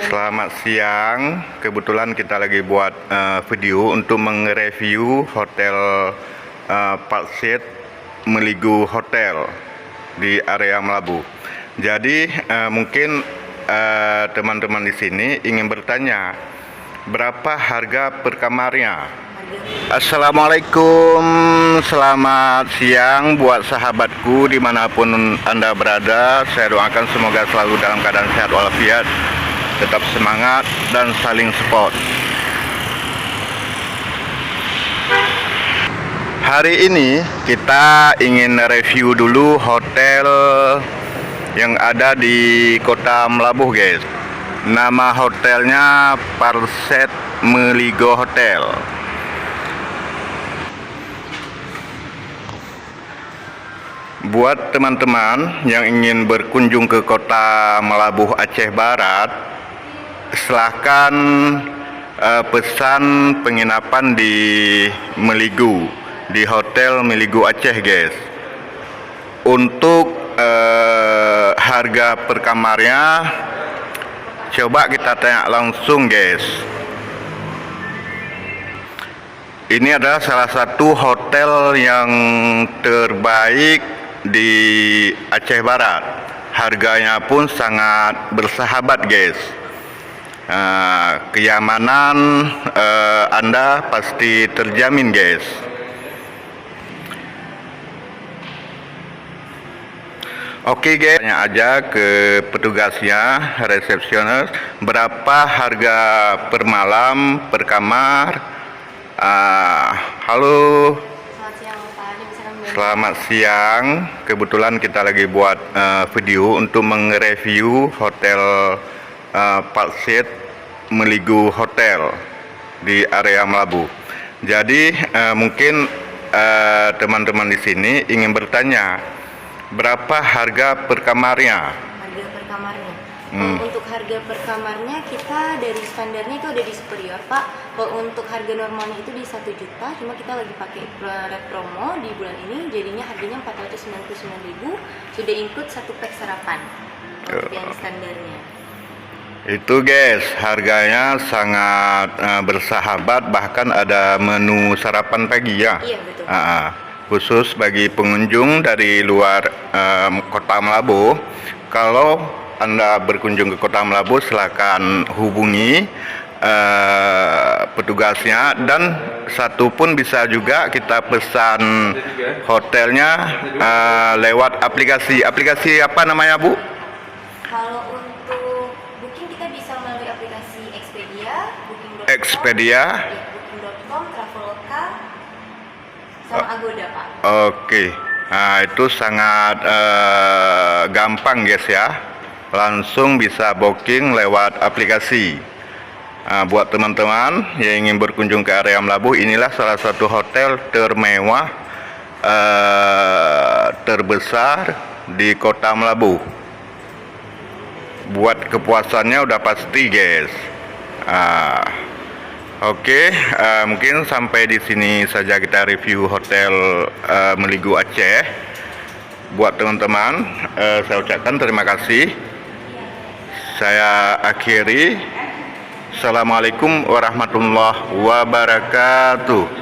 Selamat siang. Kebetulan kita lagi buat video untuk mereview hotel Palset Meligo Hotel di area Melabu. Jadi mungkin teman-teman di sini ingin bertanya berapa harga per kamarnya. Assalamualaikum, selamat siang buat sahabatku dimanapun Anda berada. Saya doakan semoga selalu dalam keadaan sehat walafiat, tetap semangat dan saling support. Hari ini kita ingin review dulu hotel yang ada di kota Melabuh, guys. Nama hotelnya Palset Meligo Hotel. Buat teman-teman yang ingin berkunjung ke kota Melabuh, Aceh Barat, silahkan pesan penginapan di Meligo, di Hotel Meligo Aceh, guys. Untuk harga per kamarnya, coba kita tanya langsung, guys. Ini adalah salah satu hotel yang terbaik di Aceh Barat. Harganya pun sangat bersahabat, guys. Kenyamanan Anda pasti terjamin, guys. Oke, guys, tanya aja ke petugasnya, resepsionis, berapa harga per malam per kamar. Halo, selamat siang. Kebetulan kita lagi buat video untuk mereview hotel Palset Meligo Hotel di area Melabu. Jadi mungkin teman-teman di sini ingin bertanya berapa harga per kamarnya. Harga per kamarnya. Untuk harga per kamarnya kita dari standarnya itu ada di Superior, Pak. Kalau untuk harga normalnya itu di 1 juta, cuma kita lagi pakai red promo di bulan ini, jadinya harganya 499.000, sudah include 1 pack sarapan. Untuk yang standarnya. Itu, guys, harganya sangat bersahabat, bahkan ada menu sarapan pagi ya. Iya, betul. Khusus bagi pengunjung dari luar kota Melabu. Kalau Anda berkunjung ke kota Melabu, silakan hubungi petugasnya, dan satu pun bisa juga kita pesan hotelnya lewat aplikasi. Aplikasi apa namanya, Bu? Kalau untuk booking kita bisa melalui aplikasi Expedia, Booking.com, Expedia, Booking.com, Traveloka, sama Agoda, Pak. Oke. Nah, itu sangat gampang, guys, ya. Langsung bisa booking lewat aplikasi. Buat teman-teman yang ingin berkunjung ke area Melabuh, inilah salah satu hotel termewah terbesar di kota Melabuh. Buat kepuasannya udah pasti, guys. Oke, mungkin sampai di sini saja kita review hotel Meligo Aceh. Buat teman-teman, saya ucapkan terima kasih. Saya akhiri. Assalamualaikum warahmatullahi wabarakatuh.